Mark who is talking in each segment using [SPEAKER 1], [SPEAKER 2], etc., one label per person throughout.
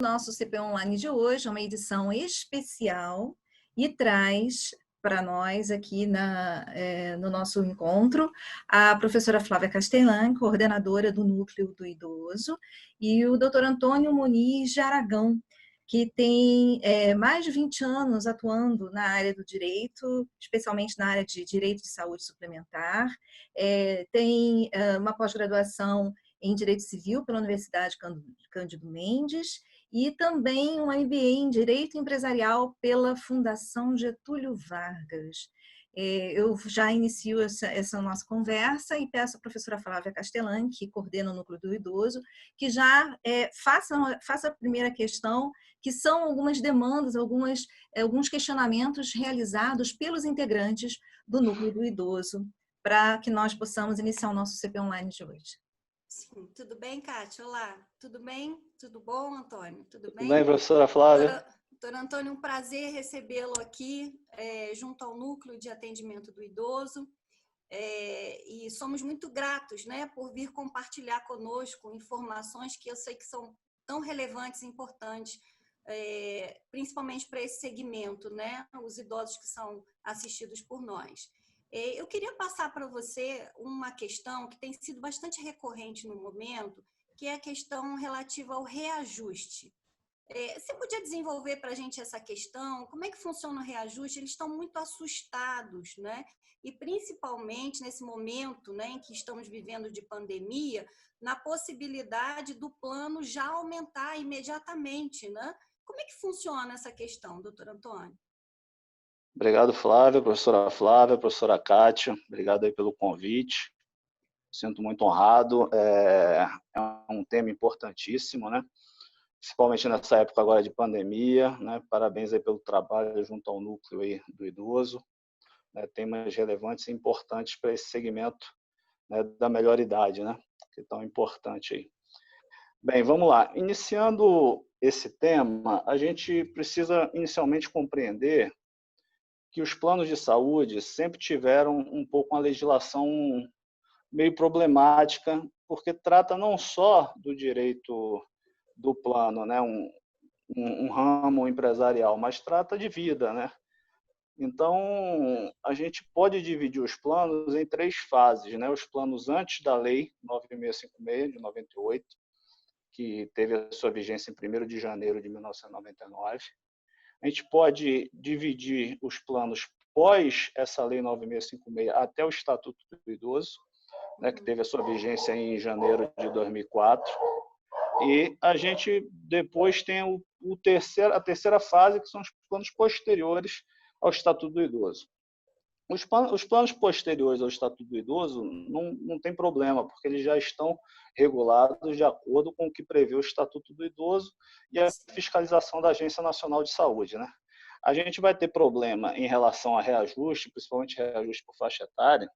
[SPEAKER 1] nosso CP Online de hoje é uma edição especial e traz para nós aqui no nosso encontro a professora Flávia Castelã, coordenadora do Núcleo do Idoso, e o doutor Antônio Muniz de Aragão, que tem mais de 20 anos atuando na área do direito, especialmente na área de direito de saúde suplementar, tem uma pós-graduação em Direito Civil pela Universidade Cândido Mendes e também um MBA em Direito Empresarial pela Fundação Getúlio Vargas. Eu já inicio essa nossa conversa e peço à professora Flávia Castelã, que coordena o Núcleo do Idoso, que já faça a primeira questão, que são algumas demandas, alguns questionamentos realizados pelos integrantes do Núcleo do Idoso, para que nós possamos iniciar o nosso CP Online de hoje.
[SPEAKER 2] Sim, tudo bem, Kátia? Olá, tudo bem? Tudo bom, Antônio? Tudo bem?
[SPEAKER 3] Tudo bem, professora Flávia?
[SPEAKER 2] Doutor Antônio, um prazer recebê-lo aqui junto ao Núcleo de Atendimento do Idoso e somos muito gratos, né, por vir compartilhar conosco informações que eu sei que são tão relevantes e importantes, principalmente para esse segmento, né, os idosos que são assistidos por nós. Eu queria passar para você uma questão que tem sido bastante recorrente no momento, que é a questão relativa ao reajuste. Você podia desenvolver para a gente essa questão? Como é que funciona o reajuste? Eles estão muito assustados, né? E principalmente nesse momento, né, em que estamos vivendo de pandemia, na possibilidade do plano já aumentar imediatamente, né? Como é que funciona essa questão, doutor Antônio?
[SPEAKER 3] Obrigado, Flávia, professora Kátia, obrigado aí pelo convite. Sinto muito honrado, é um tema importantíssimo, né? Principalmente nessa época agora de pandemia, né? Parabéns aí pelo trabalho junto ao Núcleo aí do Idoso, né? Temas relevantes e importantes para esse segmento, né, da melhor idade, né? Que é tão importante aí. Bem, vamos lá. Iniciando esse tema, a gente precisa inicialmente compreender que os planos de saúde sempre tiveram um pouco uma legislação meio problemática, porque trata não só do direito do plano, né, um ramo empresarial, mas trata de vida, né? Então, a gente pode dividir os planos em 3 fases, né? Os planos antes da Lei 9656, de 98, que teve a sua vigência em 1º de janeiro de 1999. A gente pode dividir os planos pós essa Lei 9656 até o Estatuto do Idoso, né, que teve a sua vigência em janeiro de 2004. E a gente depois tem a terceira fase, que são os planos posteriores ao Estatuto do Idoso. Os planos posteriores ao Estatuto do Idoso não tem problema, porque eles já estão regulados de acordo com o que prevê o Estatuto do Idoso e a fiscalização da Agência Nacional de Saúde, né? A gente vai ter problema em relação a reajuste, principalmente reajuste por faixa etária,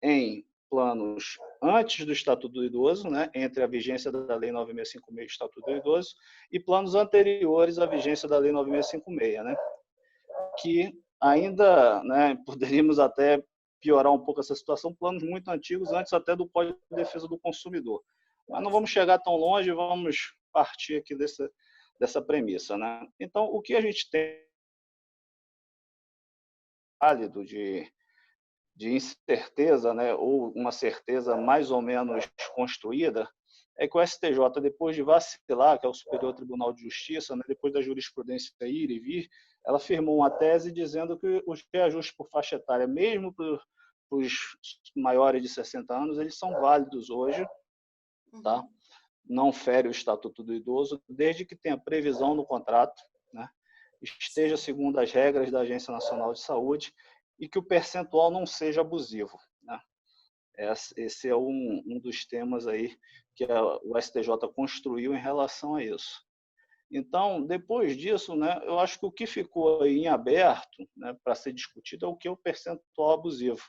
[SPEAKER 3] em planos antes do Estatuto do Idoso, né, entre a vigência da Lei 9656 e o Estatuto do Idoso, e planos anteriores à vigência da Lei 9656, né, que ainda, né, poderíamos até piorar um pouco essa situação, planos muito antigos, antes até do Código de Defesa do Consumidor. Mas não vamos chegar tão longe, vamos partir aqui dessa premissa, né? Então, o que a gente tem válido de incerteza, né, ou uma certeza mais ou menos construída, é que o STJ, depois de vacilar, que é o Superior Tribunal de Justiça, né, depois da jurisprudência ir e vir, ela firmou uma tese dizendo que os reajustes por faixa etária, mesmo para os maiores de 60 anos, eles são válidos hoje, tá? Não fere o Estatuto do Idoso, desde que tenha previsão no contrato, né, esteja segundo as regras da Agência Nacional de Saúde e que o percentual não seja abusivo, né? Esse é um dos temas aí que o STJ construiu em relação a isso. Então, depois disso, né, eu acho que o que ficou aí em aberto, né, para ser discutido é o que é o percentual abusivo,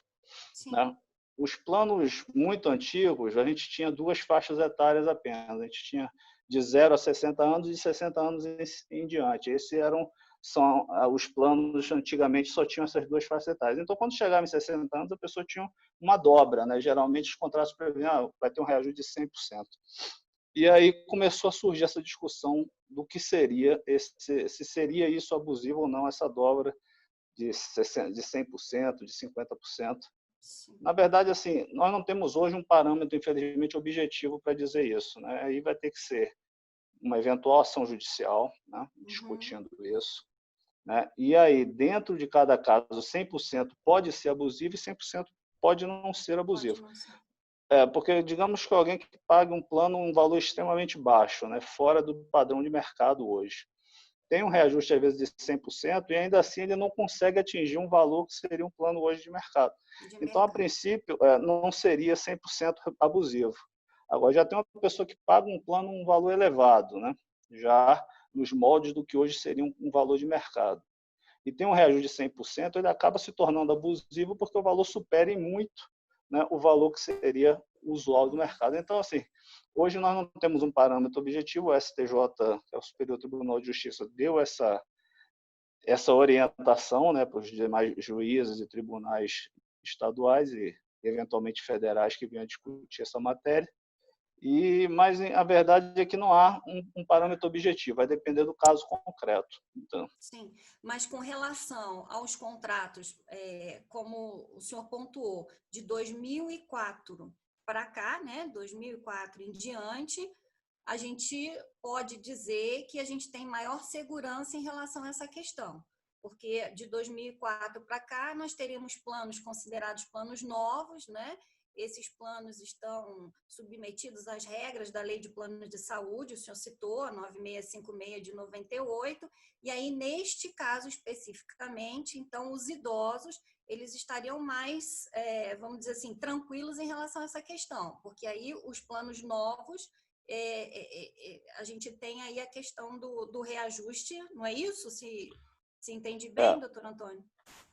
[SPEAKER 3] né? Os planos muito antigos, a gente tinha 2 faixas etárias apenas. A gente tinha de 0 a 60 anos e de 60 anos em diante. São os planos, antigamente só tinham essas 2 faixas etárias. Então, quando chegava em 60 anos, a pessoa tinha uma dobra, né? Geralmente, os contratos previam vai ter um reajuste de 100%. E aí começou a surgir essa discussão do que seria, se seria isso abusivo ou não, essa dobra de 100%, de 50%.
[SPEAKER 2] Sim.
[SPEAKER 3] Na verdade, assim, nós não temos hoje um parâmetro, infelizmente, objetivo para dizer isso, né? Aí vai ter que ser uma eventual ação judicial, né? Discutindo isso, né? E aí, dentro de cada caso, 100% pode ser abusivo e 100% pode não ser abusivo.
[SPEAKER 2] Pode não ser.
[SPEAKER 3] Porque digamos que alguém que pague um plano um valor extremamente baixo, né? Fora do padrão de mercado hoje. Tem um reajuste, às vezes, de 100% e ainda assim ele não consegue atingir um valor que seria um plano hoje de mercado.
[SPEAKER 2] De
[SPEAKER 3] Então, a
[SPEAKER 2] mercado.
[SPEAKER 3] princípio, não seria 100% abusivo. Agora, já tem uma pessoa que paga um plano um valor elevado, né? Já nos moldes do que hoje seria um valor de mercado. E tem um reajuste de 100%, ele acaba se tornando abusivo porque o valor supera em muito, né, o valor que seria usual do mercado. Então, assim, hoje nós não temos um parâmetro objetivo, o STJ, que é o Superior Tribunal de Justiça, deu essa orientação, né, para os demais juízes e tribunais estaduais e eventualmente federais que venham discutir essa matéria. Mas a verdade é que não há um parâmetro objetivo, vai depender do caso concreto. Então.
[SPEAKER 2] Sim, mas com relação aos contratos, como o senhor pontuou, de 2004 para cá, né, 2004 em diante, a gente pode dizer que a gente tem maior segurança em relação a essa questão, porque de 2004 para cá nós teríamos planos considerados planos novos, né? Esses planos estão submetidos às regras da Lei de Planos de Saúde, o senhor citou, a 9656 de 98, e aí, neste caso especificamente, então, os idosos, eles estariam mais, vamos dizer assim, tranquilos em relação a essa questão, porque aí os planos novos, a gente tem aí a questão do reajuste, não é isso? Se entende bem, doutor Antônio?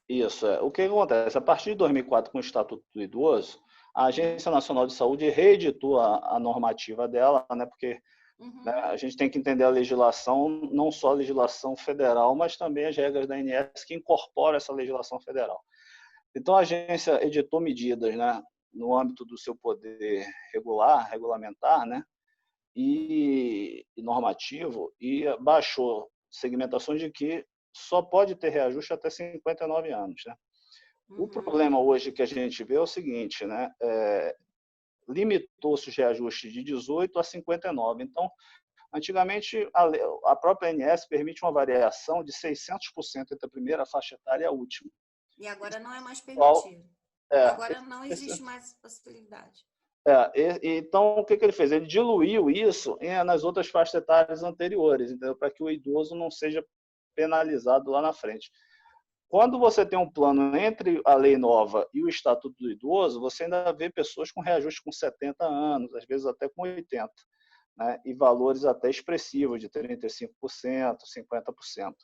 [SPEAKER 3] Isso. O que acontece? A partir de 2004, com o Estatuto do Idoso, a Agência Nacional de Saúde reeditou a normativa dela, né, porque né, a gente tem que entender a legislação, não só a legislação federal, mas também as regras da ANS que incorporam essa legislação federal. Então, a agência editou medidas, né, no âmbito do seu poder regulamentar, né, e normativo, e baixou segmentações de que só pode ter reajuste até 59 anos. Né? O problema hoje que a gente vê é o seguinte, né? Limitou-se os reajustes de 18 a 59. Então, antigamente, a própria ANS permite uma variação de 600% entre a primeira faixa etária e a última.
[SPEAKER 2] E agora não é mais permitido. Agora não existe mais possibilidade.
[SPEAKER 3] Então, o que ele fez? Ele diluiu isso nas outras faixas etárias anteriores, para que o idoso não seja penalizado lá na frente. Quando você tem um plano entre a lei nova e o Estatuto do Idoso, você ainda vê pessoas com reajuste com 70 anos, às vezes até com 80, né? E valores até expressivos, de 35%, 50%.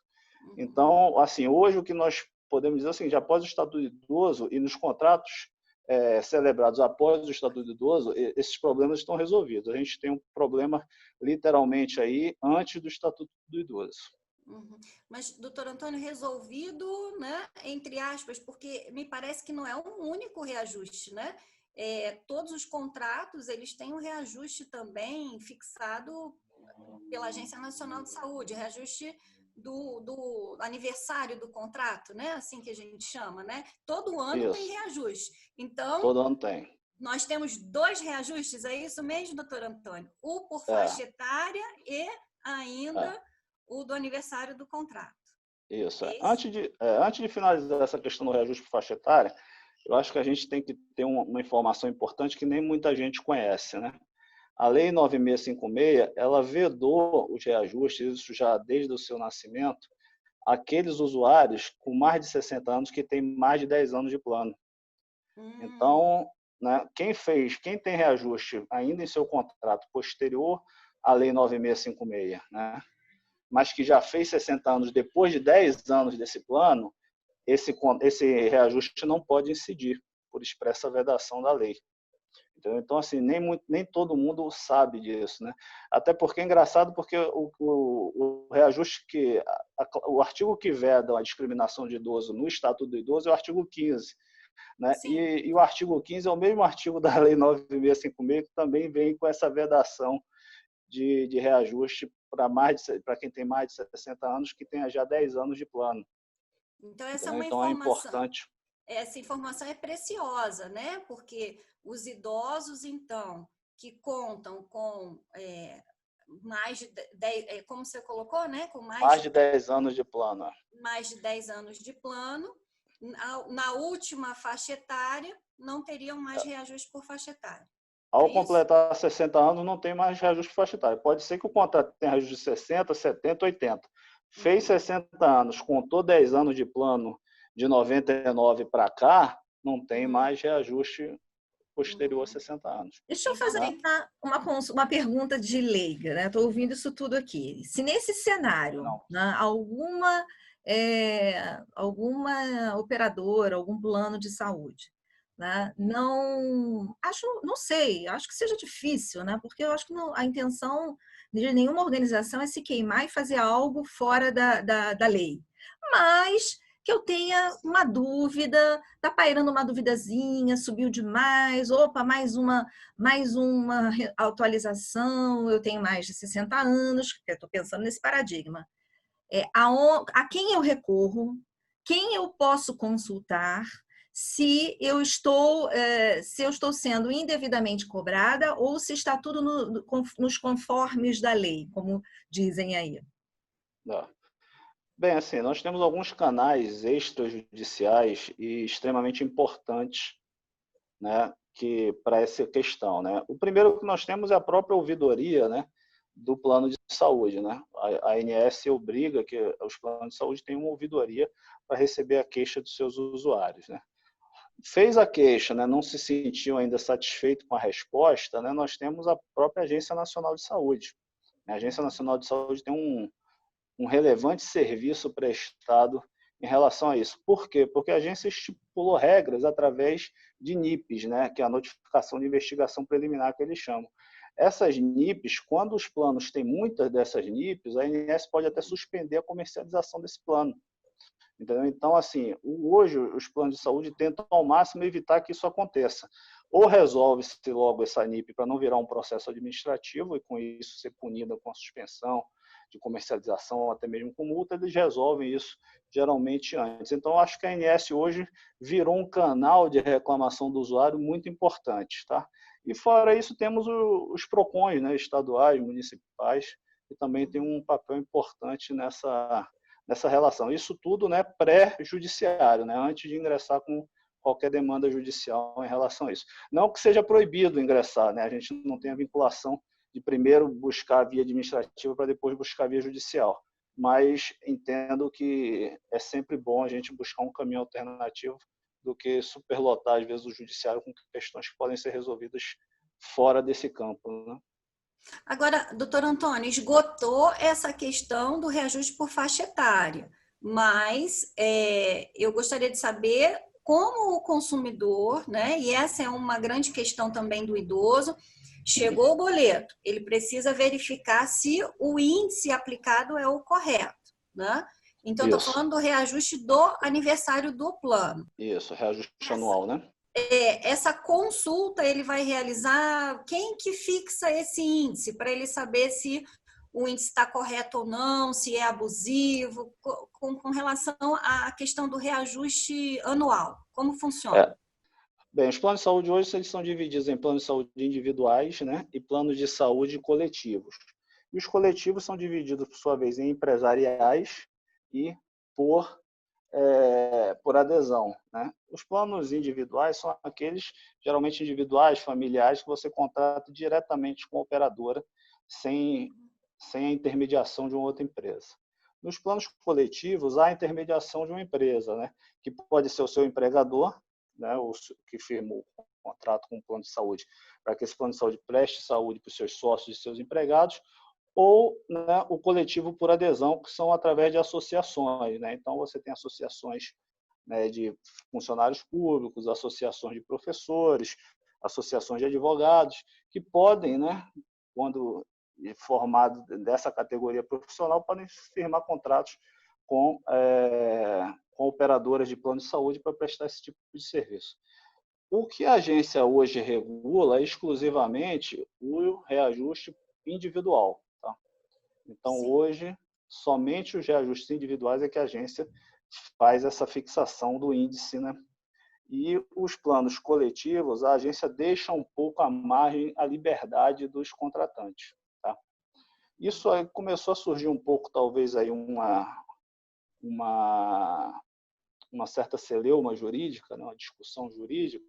[SPEAKER 3] Então, assim, hoje o que nós podemos dizer assim, já após o Estatuto do Idoso e nos contratos celebrados após o Estatuto do Idoso, esses problemas estão resolvidos. A gente tem um problema, literalmente, aí, antes do Estatuto do Idoso.
[SPEAKER 2] Mas, doutor Antônio, resolvido, né, entre aspas, porque me parece que não é um único reajuste, né? Todos os contratos, eles têm um reajuste também fixado pela Agência Nacional de Saúde, reajuste do aniversário do contrato, né? Assim que a gente chama, né? Todo ano
[SPEAKER 3] Isso.
[SPEAKER 2] tem reajuste. Então,
[SPEAKER 3] todo ano tem.
[SPEAKER 2] Nós temos 2 reajustes, é isso mesmo, doutor Antônio? O por faixa etária e ainda o do aniversário do contrato.
[SPEAKER 3] Isso. Antes de finalizar essa questão do reajuste por faixa etária, eu acho que a gente tem que ter uma informação importante que nem muita gente conhece, né? A Lei 9656, ela vedou os reajustes, isso já desde o seu nascimento, aqueles usuários com mais de 60 anos que têm mais de 10 anos de plano. Então, né, quem tem reajuste ainda em seu contrato posterior à Lei 9656, né, mas que já fez 60 anos depois de 10 anos desse plano, esse reajuste não pode incidir por expressa vedação da lei. Então, assim, nem todo mundo sabe disso, né? Até porque é engraçado, porque o reajuste o artigo que veda a discriminação de idoso no Estatuto do Idoso é o artigo 15, né? E o artigo 15 é o mesmo artigo da Lei 9656 que também vem com essa vedação de reajuste para quem tem mais de 60 anos, que tenha já 10 anos de plano.
[SPEAKER 2] Então, essa é
[SPEAKER 3] Entendeu?
[SPEAKER 2] uma
[SPEAKER 3] Então, é
[SPEAKER 2] informação.
[SPEAKER 3] importante.
[SPEAKER 2] Essa informação é preciosa, né? Porque os idosos, então, que contam com mais de 10, como você colocou, né? Com
[SPEAKER 3] Mais de 10 anos de plano.
[SPEAKER 2] mais de 10 anos de plano, na última faixa etária, não teriam mais reajuste por faixa etária.
[SPEAKER 3] Ao completar 60 anos, não tem mais reajuste faixa etária. Pode ser que o contrato tenha reajuste de 60, 70, 80. Fez 60 anos, contou 10 anos de plano de 99 para cá, não tem mais reajuste posterior a 60 anos.
[SPEAKER 1] Deixa eu fazer uma pergunta de leiga, né? Estou ouvindo isso tudo aqui. Se nesse cenário, né, alguma operadora, algum plano de saúde, né, não sei, acho que seja difícil, né? Porque eu acho que a intenção de nenhuma organização é se queimar e fazer algo fora da lei. Mas que eu tenha uma dúvida, está pairando uma duvidazinha, subiu demais, opa, mais uma atualização, eu tenho mais de 60 anos, porque eu estou pensando nesse paradigma. A quem eu recorro, quem eu posso consultar, se eu estou sendo indevidamente cobrada ou se está tudo nos conformes da lei, como dizem aí.
[SPEAKER 3] Não. Bem, assim, nós temos alguns canais extrajudiciais e extremamente importantes, né, para essa questão, né? O primeiro que nós temos é a própria ouvidoria, né, do plano de saúde, né? A ANS obriga que os planos de saúde tenham uma ouvidoria para receber a queixa dos seus usuários, né? Fez a queixa, né, não se sentiu ainda satisfeito com a resposta, né? Nós temos a própria Agência Nacional de Saúde. A Agência Nacional de Saúde tem um relevante serviço prestado em relação a isso. Por quê? Porque a agência estipulou regras através de NIPs, né, que é a notificação de investigação preliminar que eles chamam. Essas NIPs, quando os planos têm muitas dessas NIPs, a ANS pode até suspender a comercialização desse plano. Entendeu? Então, assim, hoje os planos de saúde tentam ao máximo evitar que isso aconteça. Ou resolve-se logo essa NIP para não virar um processo administrativo e com isso ser punida com a suspensão de comercialização ou até mesmo com multa, eles resolvem isso geralmente antes. Então, eu acho que a ANS hoje virou um canal de reclamação do usuário muito importante. Tá? E fora isso, temos os PROCONs, né, estaduais, municipais, que também têm um papel importante nessa relação. Isso tudo, né, pré-judiciário, né, antes de ingressar com qualquer demanda judicial em relação a isso. Não que seja proibido ingressar, né, a gente não tem a vinculação de primeiro buscar a via administrativa para depois buscar a via judicial, mas entendo que é sempre bom a gente buscar um caminho alternativo do que superlotar, às vezes, o judiciário com questões que podem ser resolvidas fora desse campo, né?
[SPEAKER 2] Agora, doutor Antônio, esgotou essa questão do reajuste por faixa etária, mas eu gostaria de saber como o consumidor, né, e essa é uma grande questão também do idoso, chegou o boleto, ele precisa verificar se o índice aplicado é o correto, né? Então, estou falando do reajuste do aniversário do plano.
[SPEAKER 3] Isso, reajuste anual, né?
[SPEAKER 2] Essa consulta ele vai realizar, quem que fixa esse índice, para ele saber se o índice está correto ou não, se é abusivo, com relação à questão do reajuste anual, como funciona?
[SPEAKER 3] Bem, os planos de saúde hoje eles são divididos em planos de saúde individuais, né, e planos de saúde coletivos. E os coletivos são divididos, por sua vez, em empresariais e por adesão, né? Os planos individuais são aqueles, geralmente individuais, familiares, que você contrata diretamente com a operadora, sem a intermediação de uma outra empresa. Nos planos coletivos, há a intermediação de uma empresa, né? Que pode ser o seu empregador, né? O que firmou o contrato com o plano de saúde, para que esse plano de saúde preste saúde para os seus sócios e seus empregados, ou, né, o coletivo por adesão, que são através de associações, né? Então, você tem associações, né, de funcionários públicos, associações de professores, associações de advogados, que podem, né, quando formados dessa categoria profissional, podem firmar contratos com operadoras de plano de saúde para prestar esse tipo de serviço. O que a agência hoje regula é exclusivamente o reajuste individual. Tá? Então,
[SPEAKER 2] Sim.
[SPEAKER 3] hoje, somente os reajustes individuais é que a agência faz essa fixação do índice, né? E os planos coletivos, a agência deixa um pouco à margem a liberdade dos contratantes. Tá? Isso aí começou a surgir um pouco, talvez, aí uma certa celeuma jurídica, né? Uma discussão jurídica,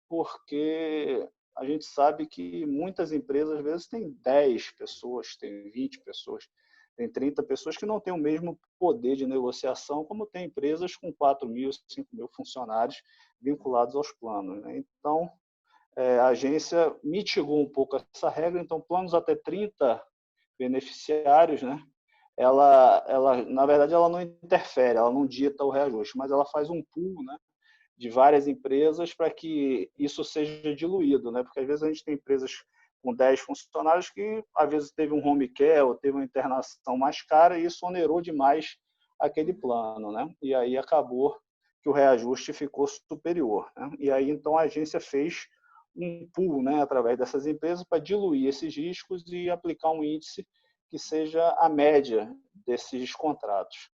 [SPEAKER 3] porque a gente sabe que muitas empresas, às vezes, têm 10 pessoas, têm 20 pessoas, tem 30 pessoas que não têm o mesmo poder de negociação como tem empresas com 4.000, 5.000 funcionários vinculados aos planos. Né? Então, a agência mitigou um pouco essa regra, então planos até 30 beneficiários, né? Ela, na verdade, ela não interfere, ela não dita o reajuste, mas ela faz um pool, né, de várias empresas para que isso seja diluído, né? Porque às vezes a gente tem empresas com 10 funcionários que às vezes teve um home care ou teve uma internação mais cara e isso onerou demais aquele plano, né? E aí acabou que o reajuste ficou superior, né? E aí então a agência fez um pool, né, através dessas empresas para diluir esses riscos e aplicar um índice que seja a média desses contratos.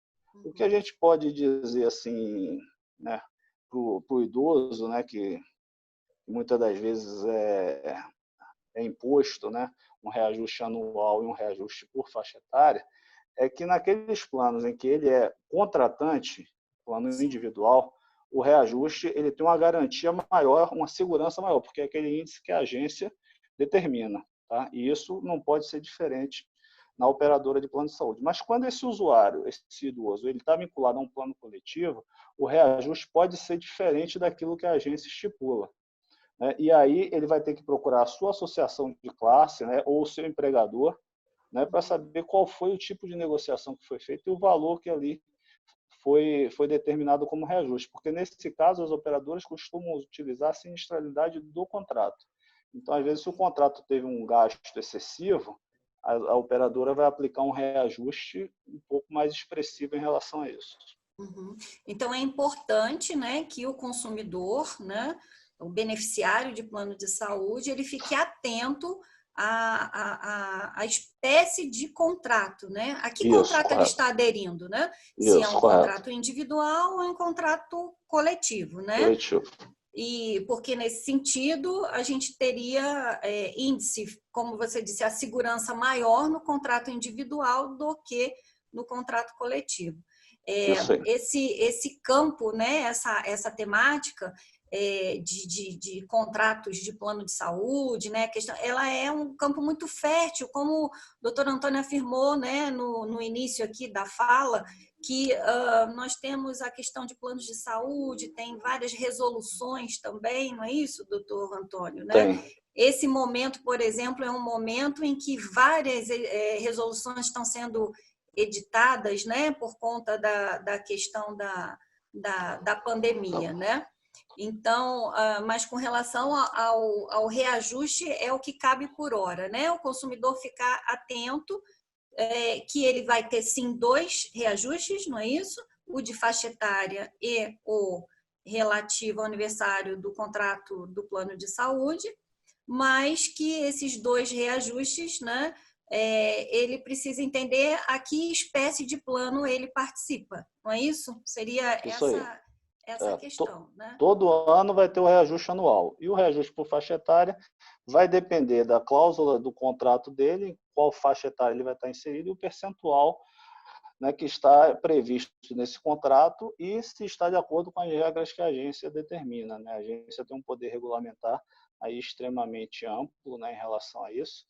[SPEAKER 3] O que a gente pode dizer assim, né, para o idoso, né, que muitas das vezes é imposto, né, um reajuste anual e um reajuste por faixa etária, é que naqueles planos em que ele é contratante, plano individual, o reajuste ele tem uma garantia maior, uma segurança maior, porque é aquele índice que a agência determina. Tá? E isso não pode ser diferente na operadora de plano de saúde. Mas quando esse usuário, esse idoso, ele está vinculado a um plano coletivo, o reajuste pode ser diferente daquilo que a agência estipula. Né? E aí ele vai ter que procurar a sua associação de classe, né, ou o seu empregador, né, para saber qual foi o tipo de negociação que foi feita e o valor que ali foi determinado como reajuste, porque nesse caso as operadoras costumam utilizar a sinistralidade do contrato. Então, às vezes, se o contrato teve um gasto excessivo, a operadora vai aplicar um reajuste um pouco mais expressivo em relação a isso.
[SPEAKER 2] Uhum. Então, é importante, né, que o consumidor, né, o beneficiário de plano de saúde, ele fique atento à espécie de contrato, né? A que
[SPEAKER 3] Isso,
[SPEAKER 2] contrato ele
[SPEAKER 3] correto.
[SPEAKER 2] está aderindo, né? Se é
[SPEAKER 3] Isso,
[SPEAKER 2] um
[SPEAKER 3] correto.
[SPEAKER 2] contrato individual ou é um contrato coletivo, né?
[SPEAKER 3] Coletivo.
[SPEAKER 2] E porque nesse sentido a gente teria índice, como você disse, a segurança maior no contrato individual do que no contrato coletivo.
[SPEAKER 3] Isso aí.
[SPEAKER 2] Esse campo, né, essa temática de contratos de plano de saúde, né, questão, ela é um campo muito fértil, como o doutor Antônio afirmou, né, no início aqui da fala, que nós temos a questão de planos de saúde, tem várias resoluções também, não é isso, doutor Antônio? Né?
[SPEAKER 3] Tem.
[SPEAKER 2] Esse momento, por exemplo, é um momento em que várias resoluções estão sendo editadas, né, por conta da questão da pandemia, né? Então, mas com relação ao reajuste, é o que cabe por hora, né? O consumidor ficar atento que ele vai ter, sim, 2 reajustes, não é isso? O de faixa etária e o relativo ao aniversário do contrato do plano de saúde, mas que esses 2 reajustes, né, ele precisa entender a que espécie de plano ele participa, não é isso? Seria
[SPEAKER 3] Isso aí.
[SPEAKER 2] essa questão, né?
[SPEAKER 3] Todo ano vai ter o reajuste anual. E o reajuste por faixa etária vai depender da cláusula do contrato dele, qual faixa etária ele vai estar inserido e o percentual, né, que está previsto nesse contrato e se está de acordo com as regras que a agência determina. Né? A agência tem um poder regulamentar aí extremamente amplo, né, em relação a isso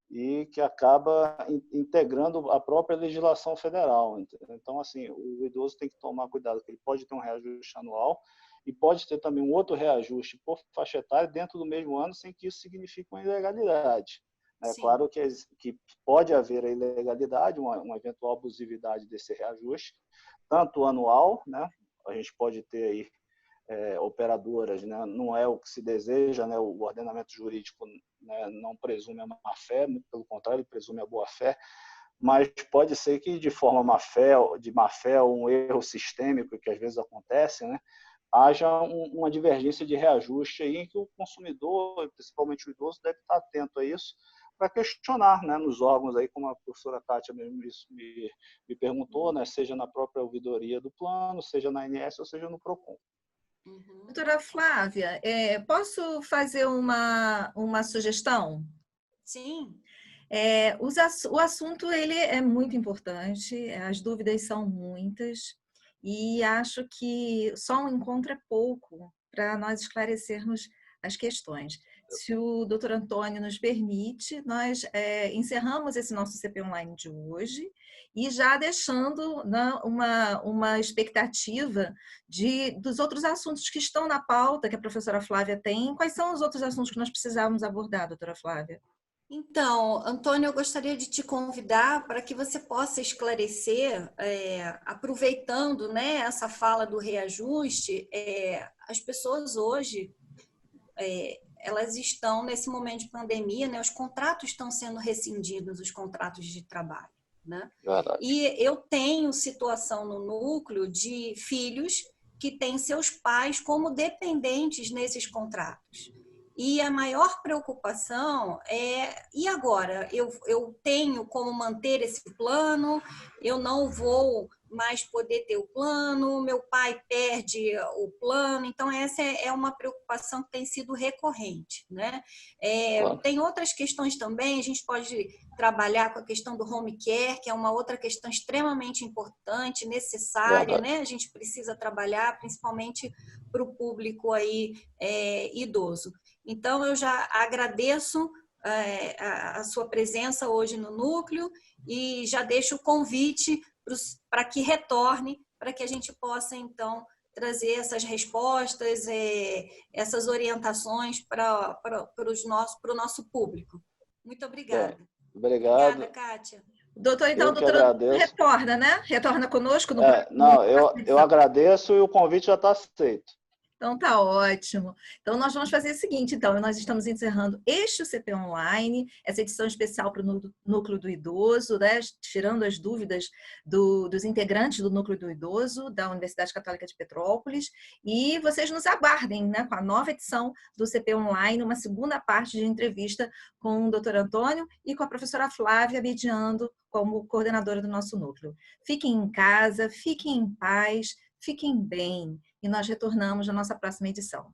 [SPEAKER 3] e que acaba integrando a própria legislação federal. Então, assim, o idoso tem que tomar cuidado, porque ele pode ter um reajuste anual e pode ter também um outro reajuste por faixa etária dentro do mesmo ano, sem que isso signifique uma ilegalidade. É claro que pode haver a ilegalidade, uma eventual abusividade desse reajuste, tanto anual, né? A gente pode ter aí operadoras, né? Não é o que se deseja, né? O ordenamento jurídico, né, não presume a má-fé, muito pelo contrário, ele presume a boa-fé, mas pode ser que de forma de má-fé ou um erro sistêmico, que às vezes acontece, né, haja uma divergência de reajuste aí em que o consumidor, principalmente o idoso, deve estar atento a isso para questionar, né, nos órgãos, aí, como a professora Kátia mesmo me perguntou, né, seja na própria ouvidoria do plano, seja na ANS ou seja no PROCON.
[SPEAKER 1] Doutora Flávia, posso fazer uma sugestão?
[SPEAKER 2] Sim.
[SPEAKER 1] O assunto ele é muito importante, as dúvidas são muitas, e acho que só um encontro é pouco para nós esclarecermos as questões. Se o doutor Antônio nos permite, nós encerramos esse nosso CP Online de hoje e já deixando, né, uma expectativa dos outros assuntos que estão na pauta que a professora Flávia tem. Quais são os outros assuntos que nós precisávamos abordar, doutora Flávia?
[SPEAKER 2] Então, Antônio, eu gostaria de te convidar para que você possa esclarecer, aproveitando, né, essa fala do reajuste, as pessoas hoje, elas estão nesse momento de pandemia, né, os contratos estão sendo rescindidos, os contratos de trabalho, né?
[SPEAKER 3] Verdade.
[SPEAKER 2] E eu tenho situação no núcleo de filhos que têm seus pais como dependentes nesses contratos. E a maior preocupação e agora? Eu tenho como manter esse plano, eu não vou mais poder ter o plano, meu pai perde o plano, então essa é uma preocupação que tem sido recorrente, né?
[SPEAKER 3] Claro.
[SPEAKER 2] Tem outras questões também, a gente pode trabalhar com a questão do home care, que é uma outra questão extremamente importante, necessária, né? A gente precisa trabalhar, principalmente para o público aí idoso. Então, eu já agradeço a sua presença hoje no núcleo e já deixo o convite para que retorne, para que a gente possa, então, trazer essas respostas, essas orientações para o nosso público. Muito obrigada.
[SPEAKER 3] Obrigado.
[SPEAKER 2] Obrigada, Kátia.
[SPEAKER 1] Doutor, então,
[SPEAKER 3] Eu que
[SPEAKER 1] doutora,
[SPEAKER 3] agradeço.
[SPEAKER 1] retorna, né? Retorna conosco no
[SPEAKER 3] Não, eu agradeço e o convite já está aceito.
[SPEAKER 1] Então, tá ótimo. Então, nós vamos fazer o seguinte, então, nós estamos encerrando este CP Online, essa edição especial para o Núcleo do Idoso, né? Tirando as dúvidas dos integrantes do Núcleo do Idoso da Universidade Católica de Petrópolis, e vocês nos aguardem, né, com a nova edição do CP Online, uma segunda parte de entrevista com o doutor Antônio e com a professora Flávia, mediando como coordenadora do nosso núcleo. Fiquem em casa, fiquem em paz, fiquem bem. E nós retornamos na nossa próxima edição.